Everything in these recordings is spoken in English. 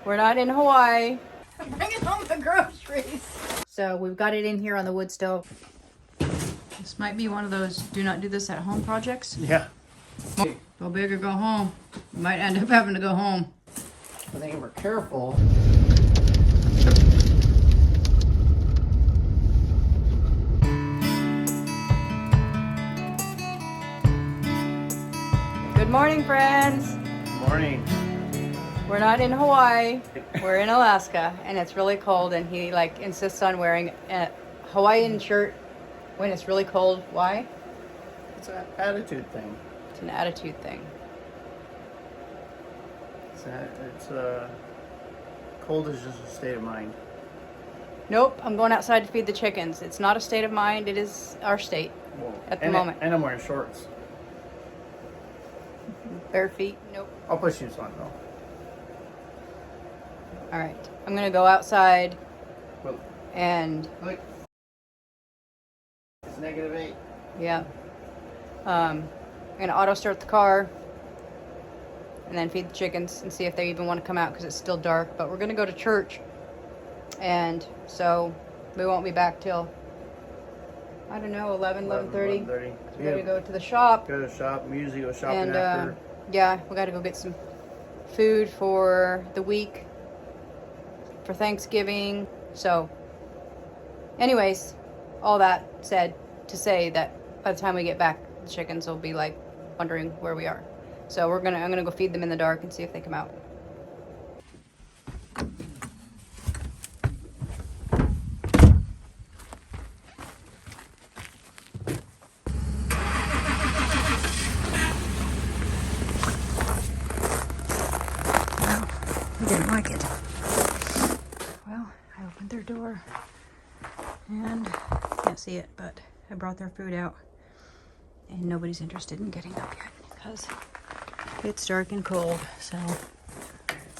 We're not in Hawaii. I'm bringing home the groceries. So we've got it in here on the wood stove. This might be one of those do not do this at home projects. Yeah. Go big or go home. You might end up having to go home. I think if we're careful. Good morning, friends. Good morning. We're not in Hawaii. We're in Alaska, and it's really cold, and he like insists on wearing a Hawaiian shirt when it's really cold. Why? It's an attitude thing. It's an attitude thing. It's cold is just a state of mind. Nope, I'm going outside to feed the chickens. It's not a state of mind. It is our state at the moment. And I'm wearing shorts. Bare feet? Nope. I'll put shoes on though. All right, I'm gonna go outside Well, and look. It's -8. yeah. I'm gonna auto start the car and then feed the chickens and see if they even want to come out because it's still dark. But we're gonna go to church, and so we won't be back till I don't know 11:30. 11:30. We gotta go to the shop. Go to the shop. We usually go shopping And after. yeah, we gotta go get some food for the week for Thanksgiving. So anyways, all that said to say that by the time we get back, the chickens will be like wondering where we are. So I'm gonna go feed them in the dark and see if they come out. They didn't like it. Well, I opened their door and can't see it, but I brought their food out and nobody's interested in getting up yet because it's dark and cold. So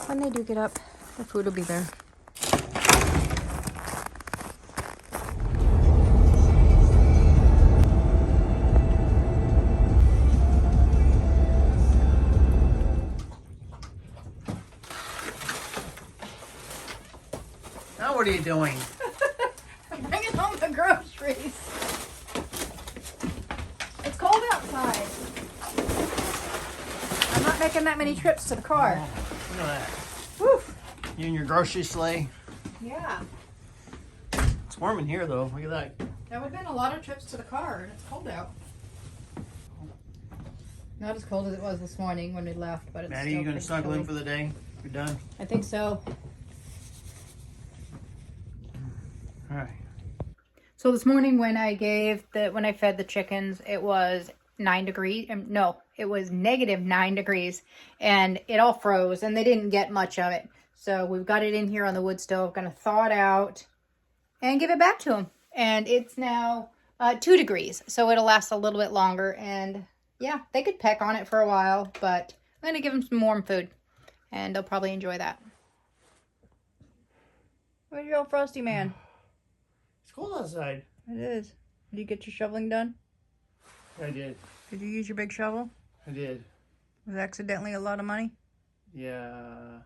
when they do get up, the food will be there. Now what are you doing? I'm bringing home the groceries. It's cold outside. I'm not making that many trips to the car. Look at that. Woo! You and your grocery sleigh. Yeah. It's warm in here though. Look at that. That would have been a lot of trips to the car, and it's cold out. Not as cold as it was this morning when we left, but it's Maddie, still you gonna pretty snuggle in chilly. for the day? You're done? I think so. Alright. So this morning when I fed the chickens, it was 9 degrees. No, it was -9 degrees, and it all froze, and they didn't get much of it. So we've got it in here on the wood stove, gonna thaw it out and give it back to them. And it's now 2 degrees, so it'll last a little bit longer. And yeah, they could peck on it for a while, but I'm gonna give them some warm food, and they'll probably enjoy that. Where's your old Frosty man? It's cold outside. It is. Did you get your shoveling done? I did. Did you use your big shovel? I did. Was it accidentally a lot of money? Yeah.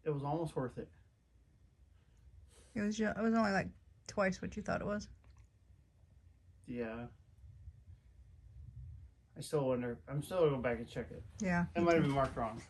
It was almost worth it. It was only like twice what you thought it was. Yeah. I still wonder. I'm still gonna go back and check it. Yeah. It might have been marked wrong.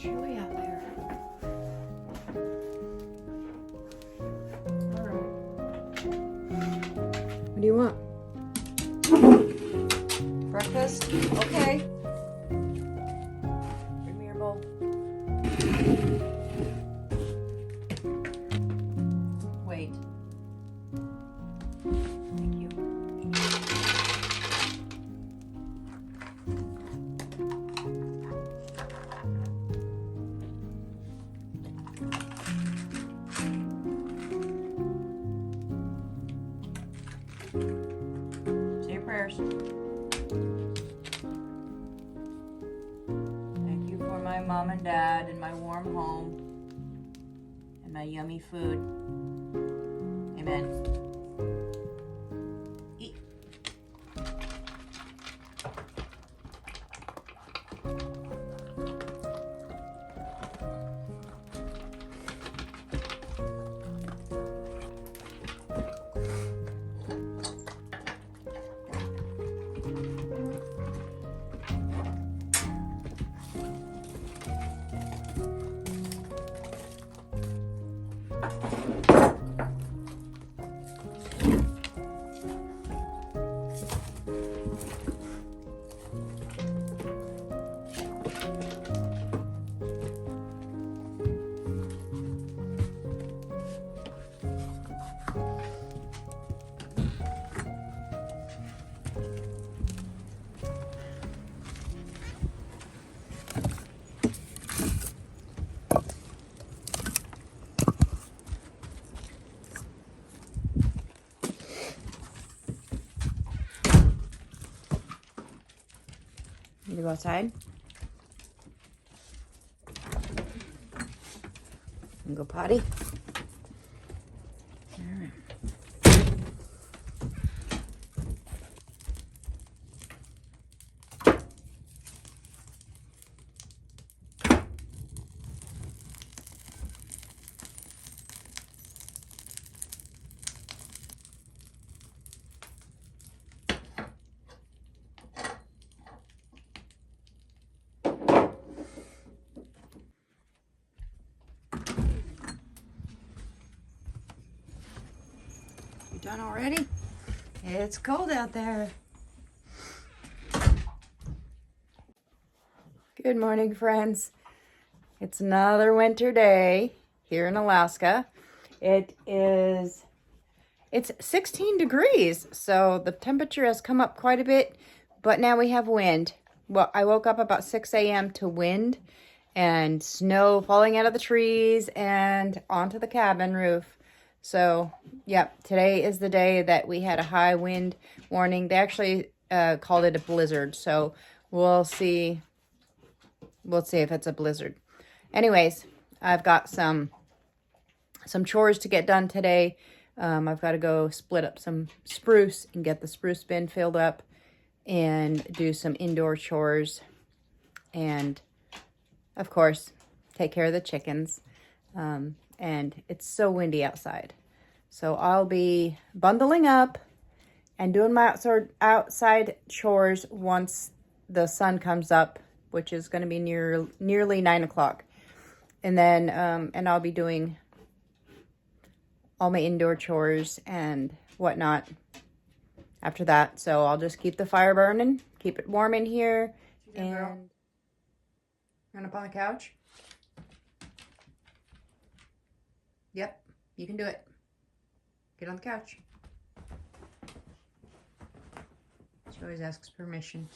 chilly out there. All right. What do you want? Breakfast? Okay. Bring me your bowl. Wait. Thank you. Say your prayers. Thank you for my mom and dad and my warm home and my yummy food. Amen. Eat. You go outside? And go potty? Alright. You done already? It's cold out there. Good morning, friends. It's another winter day here in Alaska. It's 16 degrees, so the temperature has come up quite a bit, but now we have wind. Well, I woke up about 6 a.m. to wind and snow falling out of the trees and onto the cabin roof. So, yep, today is the day that we had a high wind warning. They actually called it a blizzard, so we'll see. We'll see if it's a blizzard. Anyways, I've got some chores to get done today. I've got to go split up some spruce and get the spruce bin filled up and do some indoor chores. And, of course, take care of the chickens. And it's so windy outside. So I'll be bundling up and doing my outside chores once the sun comes up, which is going to be nearly 9 o'clock. And then, and I'll be doing all my indoor chores and whatnot after that. So I'll just keep the fire burning, keep it warm in here. And run up on the couch. Yep, you can do it. Get on the couch. She always asks permission.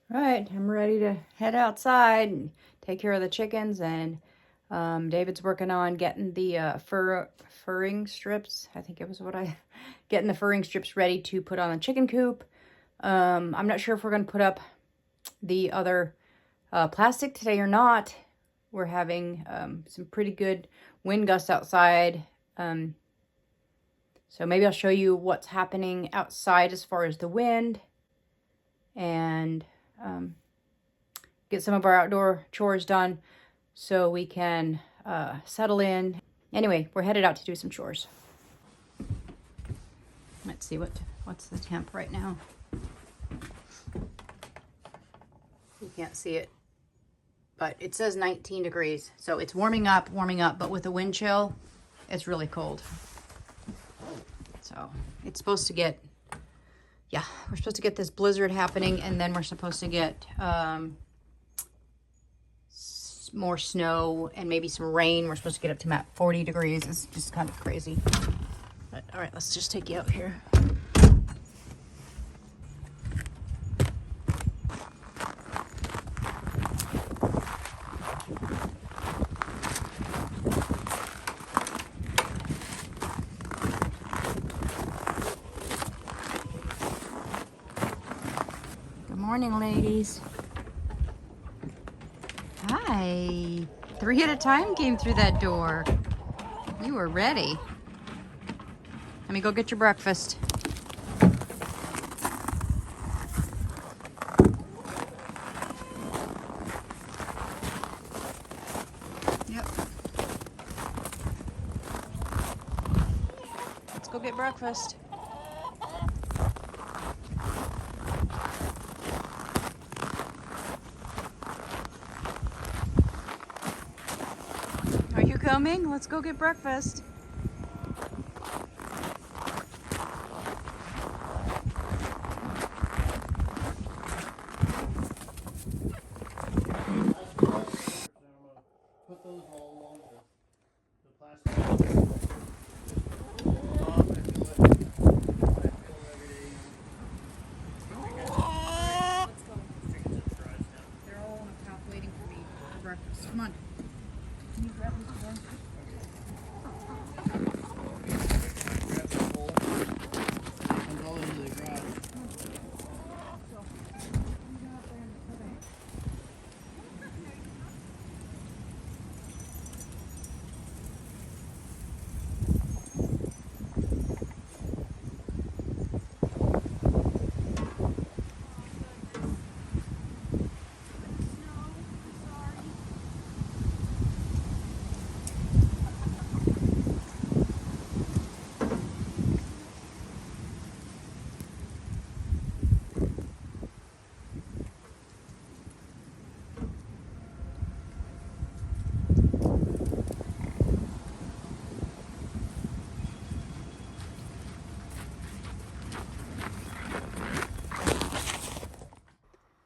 All right, I'm ready to head outside and take care of the chickens, and David's working on getting the furring strips. I think it was getting the furring strips ready to put on the chicken coop. I'm not sure if we're going to put up the other plastic today or not. We're having some pretty good wind gusts outside. So maybe I'll show you what's happening outside as far as the wind, and get some of our outdoor chores done so we can settle in. Anyway, we're headed out to do some chores. Let's see what's the temp right now. You can't see it, but it says 19 degrees. So it's warming up, but with the wind chill, it's really cold. So it's supposed to get, yeah, we're supposed to get this blizzard happening, and then we're supposed to get more snow and maybe some rain. We're supposed to get up to about 40 degrees. It's just kind of crazy. But all right, let's just take you out here. Good morning, ladies. Hi. 3 at a time came through that door. You were ready. Let me go get your breakfast. Yep. Let's go get breakfast. Are you coming? Let's go get breakfast. Put those all along the plastic. They're all on a path waiting for me for breakfast. Come on. Can you grab me some? Grab some bowl. And go into the garage.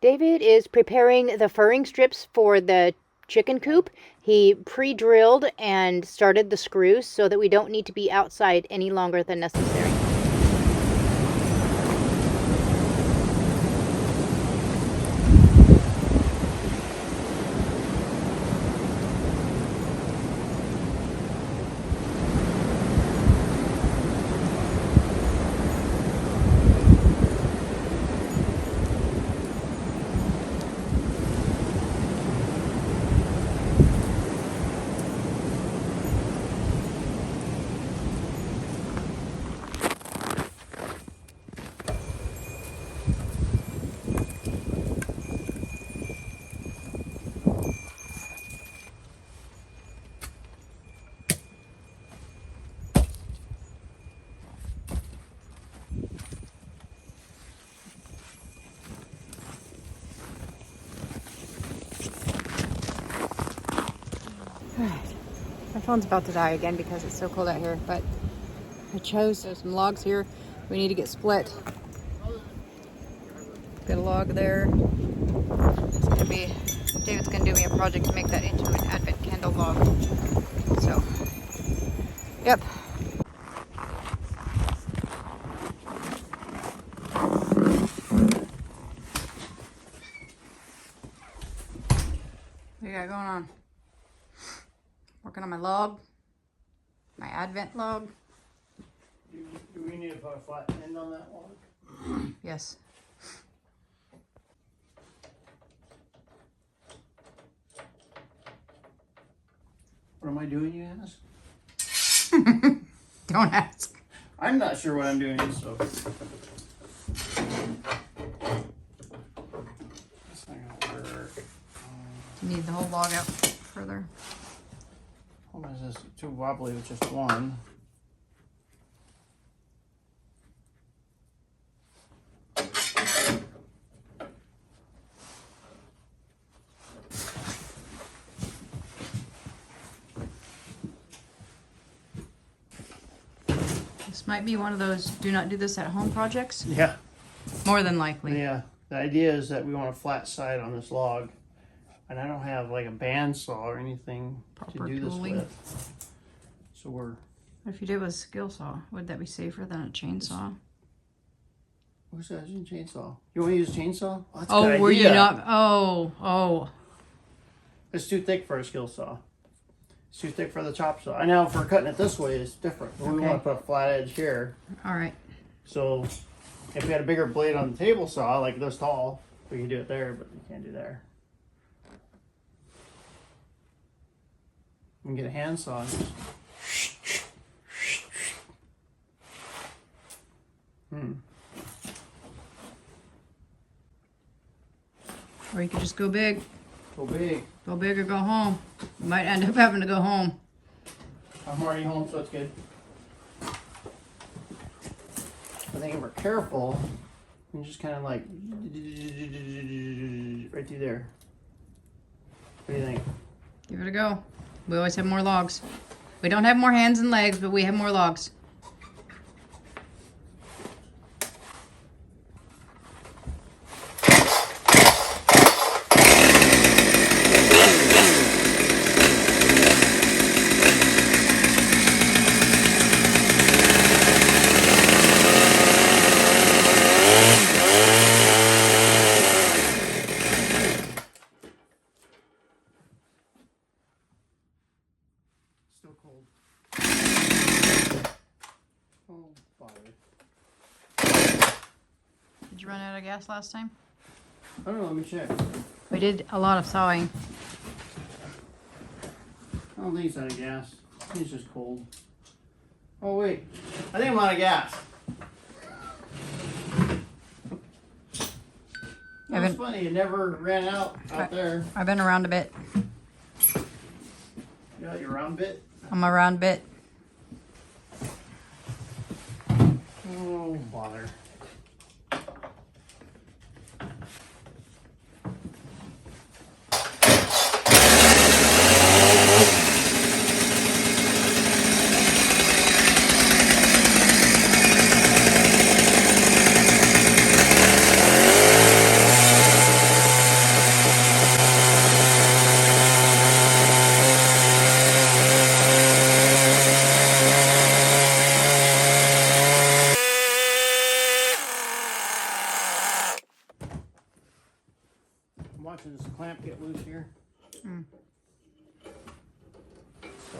David is preparing the furring strips for the chicken coop. He pre-drilled and started the screws so that we don't need to be outside any longer than necessary. My phone's about to die again because it's so cold out here, but I chose, there's some logs here we need to get split. Got a log there. David's gonna do me a project to make that into an Advent candle log. So, yep. working on my log, my Advent log. Do we need to put a flat end on that log? Yes. What am I doing, you ask? Don't ask. I'm not sure what I'm doing, so. That's not gonna work. You need the whole log out further. How is this too wobbly with just one? This might be one of those do not do this at home projects. Yeah. More than likely. Yeah. The idea is that we want a flat side on this log. And I don't have like a bandsaw or anything Proper to do tooling. this with. So we're. What if you did with a skill saw? Would that be safer than a chainsaw? What's that? Chainsaw. You want to use a chainsaw? Oh, that's a Oh, good were you idea. not? Oh. It's too thick for a skill saw. It's too thick for the chop saw. I know for cutting it this way, it's different. But we Okay. want to put a flat edge here. All right. So if we had a bigger blade on the table saw, like this tall, we can do it there, but we can't do there. We can get a handsaw. Or you could just go big. Go big. Go big or go home. You might end up having to go home. I'm already home, so it's good. I think if we're careful, we can just kind of like right through there. What do you think? Give it a go. We always have more logs. We don't have more hands and legs, but we have more logs. Still cold. Oh, bother. Did you run out of gas last time? I don't know, let me check. We did a lot of sawing. I don't think it's out of gas. I think it's just cold. Oh wait, I think I'm out of gas. That's funny, it never ran out there. I've been around a bit. You got your round bit? I'm around a bit. Oh, bother. I'm watching this clamp get loose here.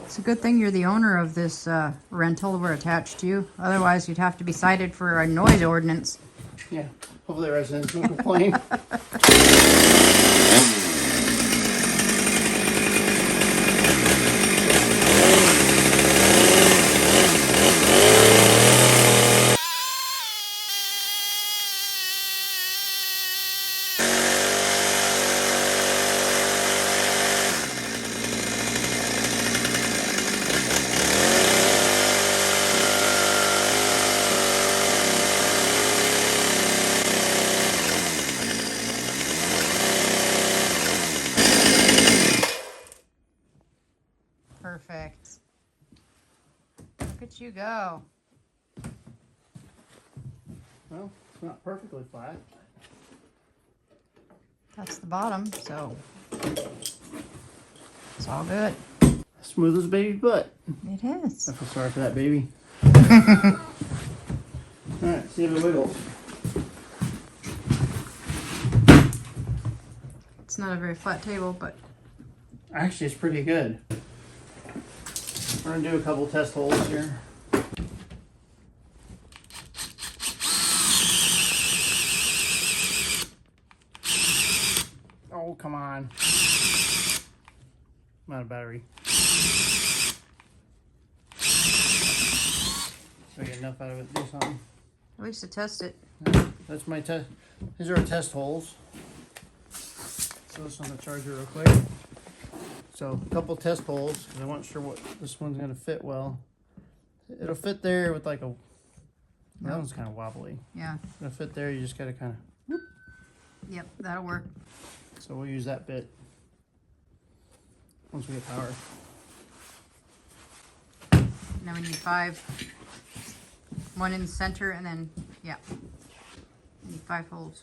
It's a good thing you're the owner of this rental we're attached to. Otherwise, you'd have to be cited for a noise ordinance. Yeah, hopefully the residents won't complain. Perfect. Look at you go. Well, it's not perfectly flat. That's the bottom, so it's all good. Smooth as a baby's butt. It is. I feel sorry for that baby. Alright, see if it wiggles. It's not a very flat table, but Actually, it's pretty good. We're gonna do a couple test holes here. Oh, come on. I'm out of battery. So I get enough out of it to do something. At least to test it. That's my test. These are our test holes. So this on the charger real quick. So a couple test holes because I wasn't sure what this one's gonna fit well. It'll fit there with like a. That one's kind of wobbly. Yeah. It'll fit there. You just gotta kind of. Yep, that'll work. So we'll use that bit once we get power. Now we need 5. 1 in the center, and then yeah, we need 5 holes.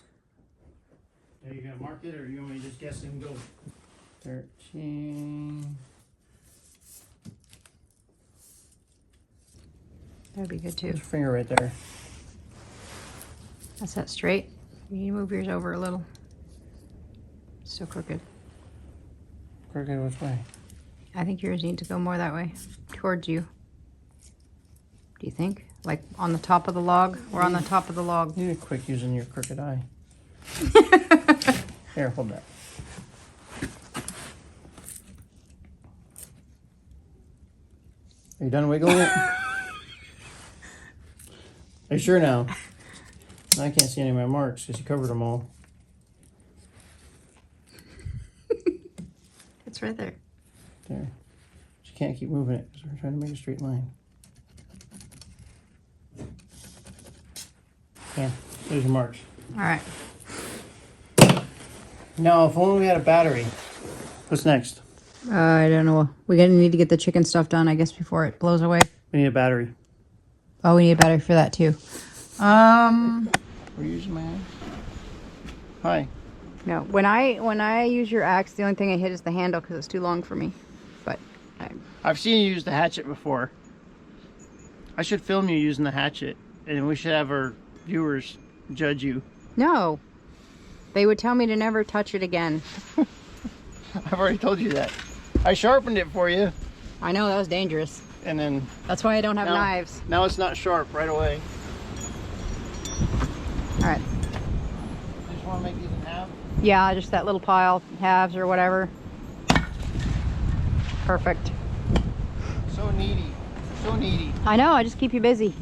Are you gonna mark it, or you want me to just guess and go? 13. That'd be good too. Put your finger right there. That's that straight. You need to move yours over a little. It's still crooked. Crooked which way? I think yours need to go more that way, towards you. Do you think? Like on the top of the log, or on the top of the log? You're quick using your crooked eye. Here, hold that. Are you done wiggling it? Are you sure now? I can't see any of my marks because you covered them all. It's right there. There. But you can't keep moving it because we're trying to make a straight line. Yeah, there's your marks. All right. Now, if only we had a battery. What's next? I don't know. We're gonna need to get the chicken stuff done, I guess, before it blows away. We need a battery. Oh, we need a battery for that too. We're using my axe. Hi. No. When I use your axe, the only thing I hit is the handle because it's too long for me. But I've seen you use the hatchet before. I should film you using the hatchet, and we should have our viewers judge you. no, they would tell me to never touch it again. I've already told you that. I sharpened it for you, I know that was dangerous. and then That's why I don't have now, knives. now it's not sharp right away. All right. I just want to make these in half. Yeah, just that little pile, halves or whatever. Perfect. So needy. So needy. I know, I just keep you busy.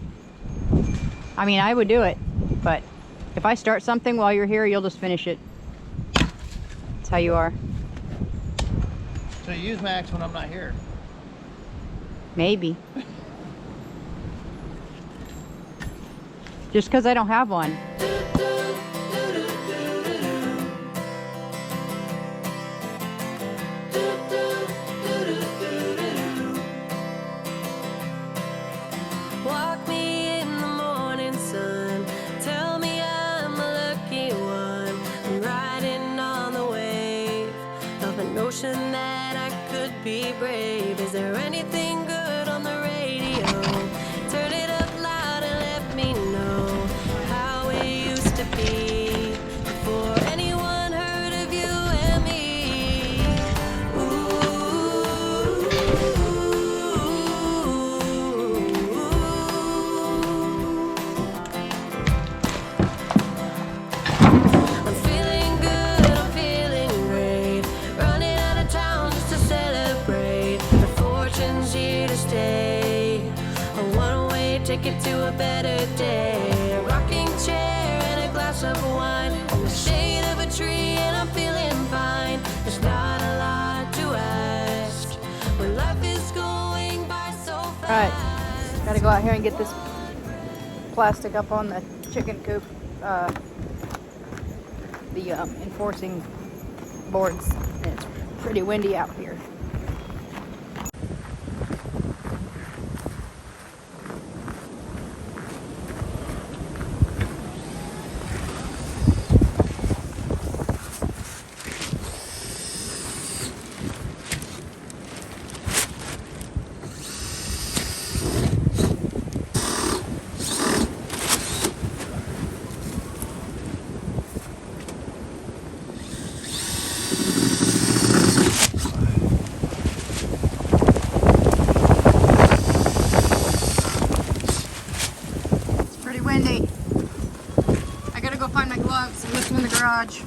I mean, I would do it, but if I start something while you're here, you'll just finish it. That's how you are. So you use my axe when I'm not here. Maybe. Just because I don't have one. Walk me in the morning sun. Tell me I'm a lucky one. I'm riding on the wave of a notion that I could be brave. Is there anything good on the radio? Turn it up loud and let me know how it used to be before anyone heard of you and me. I'm feeling good, I'm feeling great. Running out of town just to celebrate. The fortune's here to stay. A one-way ticket to a better day. A rocking chair and a glass of wine. In the shade of a tree and I'm feeling fine. There's not a lot to ask when life is going by so fast. All right, gotta go out here and get this plastic up on the chicken coop. The enforcing boards. And it's pretty windy out here. garage.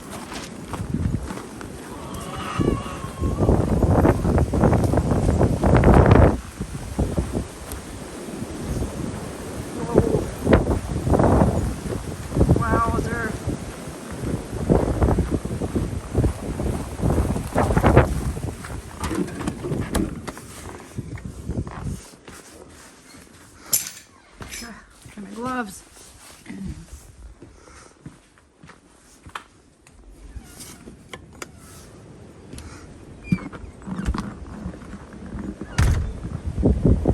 Wowzer. Got my gloves.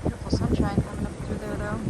Beautiful sunshine coming up through there though.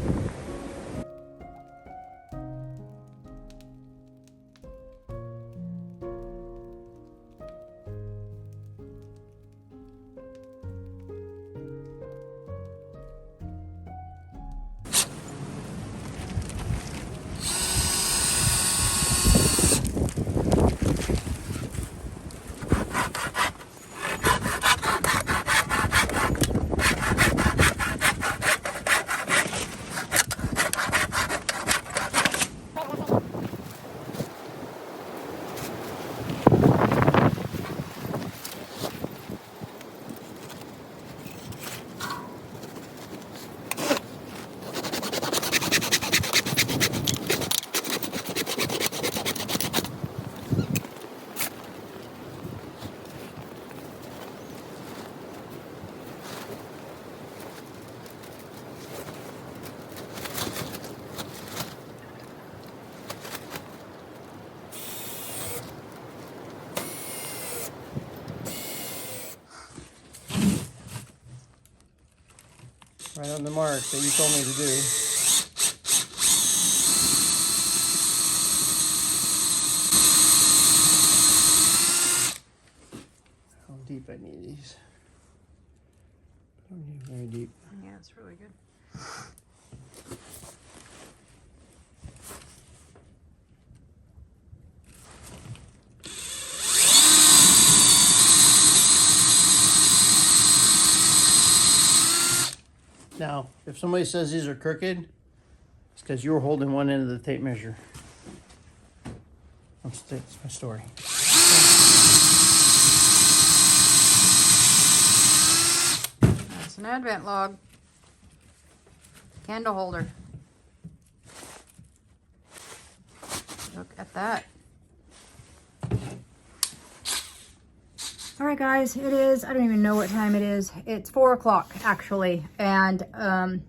Right on the mark that you told me to do. How deep I need these. I don't need very deep. Yeah, it's really good. Now, if somebody says these are crooked, it's because you were holding one end of the tape measure. That's my story. That's an advent log. Candle holder. Look at that. All right, guys, it is, I don't even know what time it is. It's 4 o'clock actually. And our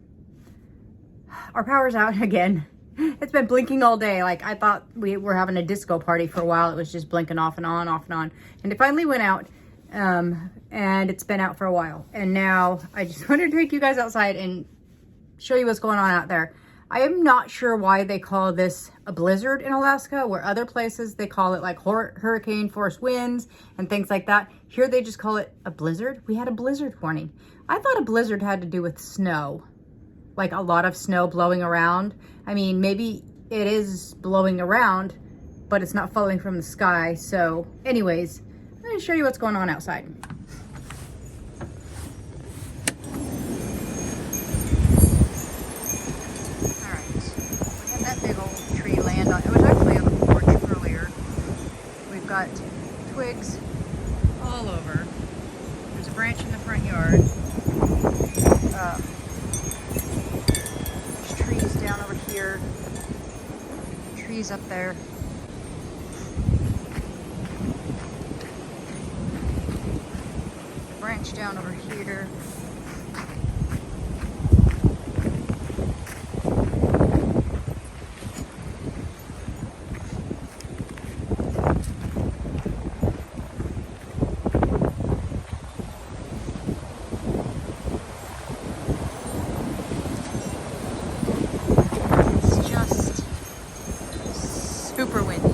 power's out again. It's been blinking all day. Like I thought we were having a disco party for a while. It was just blinking off and on, off and on. And it finally went out. And it's been out for a while. And now I just wanted to take you guys outside and show you what's going on out there. I am not sure why they call this a blizzard in Alaska, where other places they call it like hurricane force winds and things like that. Here they just call it a blizzard. We had a blizzard warning. I thought a blizzard had to do with snow, like a lot of snow blowing around. I mean, maybe it is blowing around, but it's not falling from the sky. So anyways, I'm going to show you what's going on outside. It was actually on the porch earlier. We've got twigs all over. There's a branch in the front yard. There's trees down over here. Trees up there. Branch down over here. Super windy.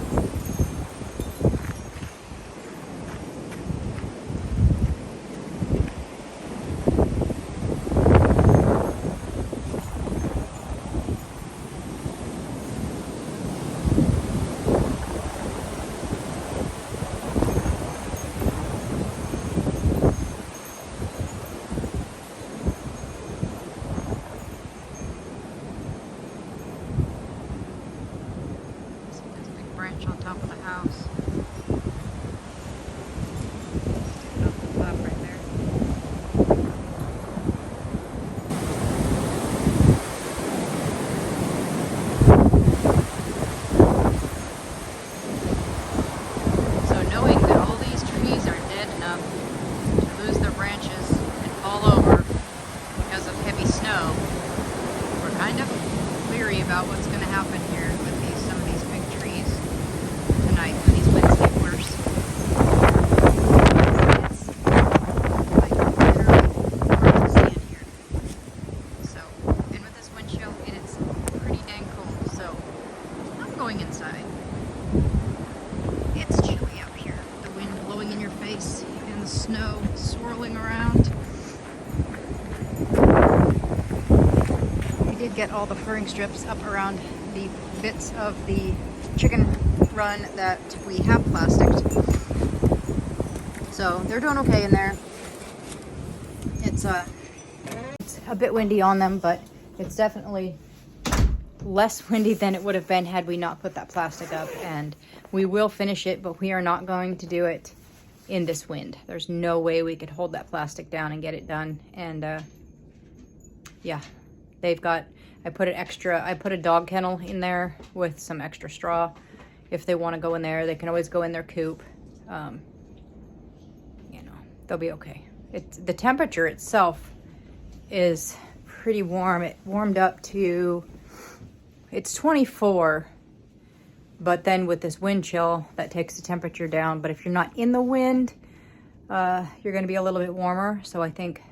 kind of leery about what's going to happen here with some of these big trees tonight when these winds get worse. It's like literally hard to see in here. So, and with this wind chill, and it's pretty dang cold, so I'm going inside. It's chilly out here. The wind blowing in your face and the snow swirling around. We did get all the furring strips up around the bits of the chicken run that we have plasticed. So they're doing okay in there. It's a bit windy on them, but it's definitely less windy than it would have been had we not put that plastic up. And we will finish it, but we are not going to do it in this wind. There's no way we could hold that plastic down and get it done. And yeah, they've got, I put a dog kennel in there with some extra straw. If they want to go in there, they can always go in their coop. You know, they'll be okay. The temperature itself is pretty warm. It warmed up to, it's 24, but then with this wind chill, that takes the temperature down. But if you're not in the wind, you're going to be a little bit warmer. So I think,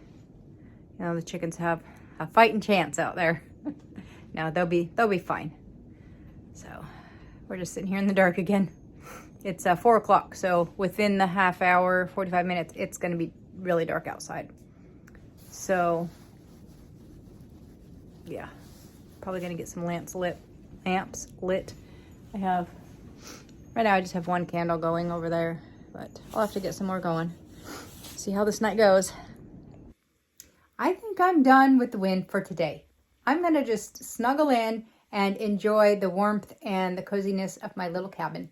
you know, the chickens have a fighting chance out there. No, they'll be fine. So we're just sitting here in the dark again. It's 4 o'clock, so within the half hour, 45 minutes, it's going to be really dark outside. So yeah, probably going to get some lamps lit. Right now I just have one candle going over there, but I'll have to get some more going. See how this night goes. I think I'm done with the wind for today. I'm going to just snuggle in and enjoy the warmth and the coziness of my little cabin.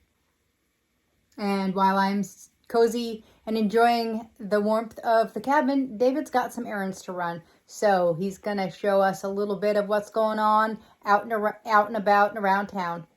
And while I'm cozy and enjoying the warmth of the cabin, David's got some errands to run. So he's going to show us a little bit of what's going on out and about and around town.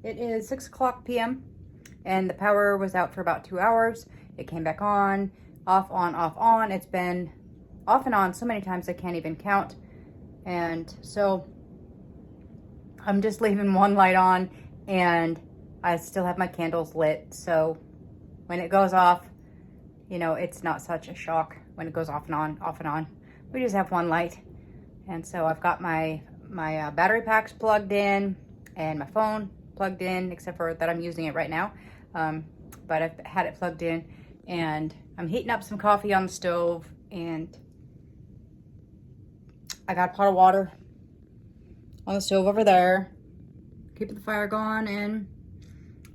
It is 6 o'clock p.m. and the power was out for about 2 hours. It came back on, off, on, off, on. It's been off and on so many times I can't even count. And so I'm just leaving one light on and I still have my candles lit. So when it goes off, you know, it's not such a shock when it goes off and on, off and on. We just have one light. And so I've got my battery packs plugged in and my phone plugged in, except for that I'm using it right now. But I've had it plugged in and I'm heating up some coffee on the stove and I got a pot of water on the stove over there, keeping the fire going, and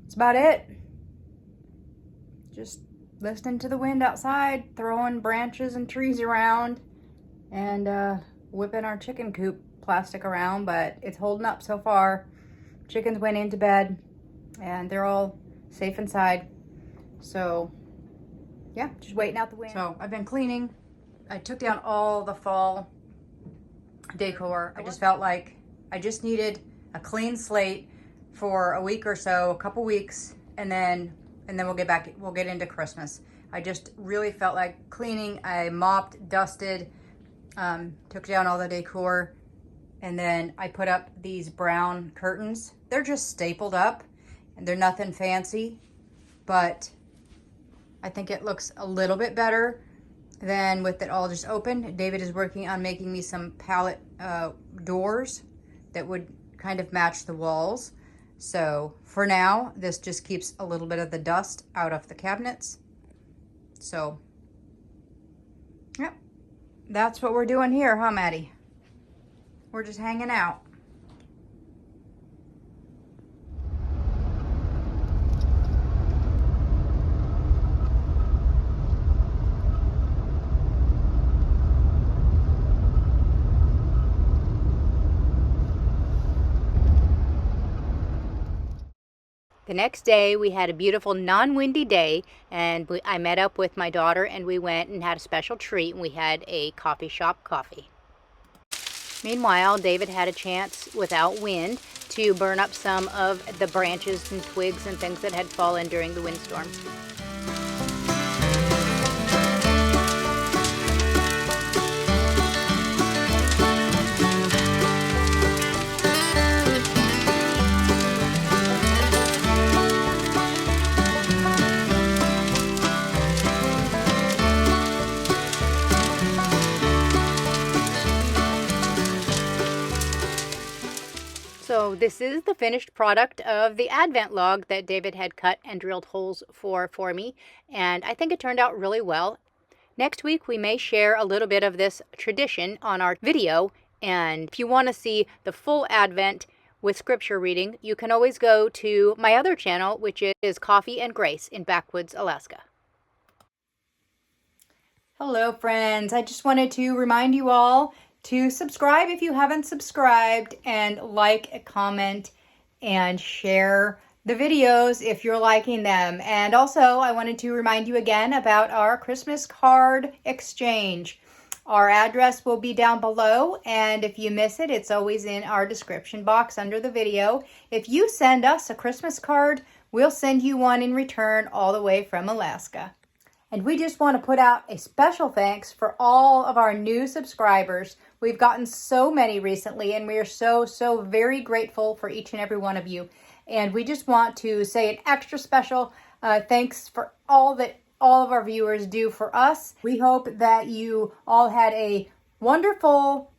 that's about it. Just listening to the wind outside, throwing branches and trees around, and whipping our chicken coop plastic around, but it's holding up so far. Chickens went into bed and they're all safe inside. So yeah, just waiting out the wind. So I've been cleaning. I took down all the fall decor. I just felt like I just needed a clean slate for a week or so, a couple weeks, and then we'll get into Christmas. I just really felt like cleaning. I mopped, dusted, took down all the decor, and then I put up these brown curtains. They're just stapled up and they're nothing fancy, but I think it looks a little bit better than with it all just open. David is working on making me some pallet doors that would kind of match the walls. So for now, this just keeps a little bit of the dust out of the cabinets. So, yep, that's what we're doing here, huh, Maddie? We're just hanging out. The next day, we had a beautiful non-windy day, and I met up with my daughter, and we went and had a special treat, and we had a coffee shop coffee. Meanwhile, David had a chance, without wind, to burn up some of the branches and twigs and things that had fallen during the windstorm. So this is the finished product of the Advent log that David had cut and drilled holes for me, and I think it turned out really well. Next week we may share a little bit of this tradition on our video, and if you want to see the full Advent with scripture reading, you can always go to my other channel, which is Coffee and Grace in Backwoods, Alaska. Hello friends, I just wanted to remind you all to subscribe if you haven't subscribed, and like, comment, and share the videos if you're liking them. And also, I wanted to remind you again about our Christmas card exchange. Our address will be down below, and if you miss it, it's always in our description box under the video. If you send us a Christmas card, we'll send you one in return all the way from Alaska. And we just want to put out a special thanks for all of our new subscribers. We've gotten so many recently, and we are so very grateful for each and every one of you. And we just want to say an extra special thanks for all that all of our viewers do for us. We hope that you all had a wonderful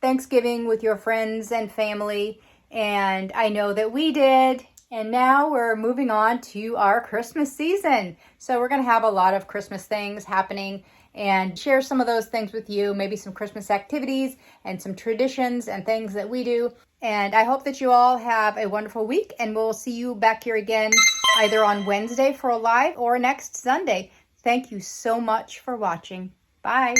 Thanksgiving with your friends and family, and I know that we did. And now we're moving on to our Christmas season. So we're going to have a lot of Christmas things happening and share some of those things with you, maybe some Christmas activities and some traditions and things that we do. And I hope that you all have a wonderful week, and we'll see you back here again either on Wednesday for a live or next Sunday. Thank you so much for watching. Bye.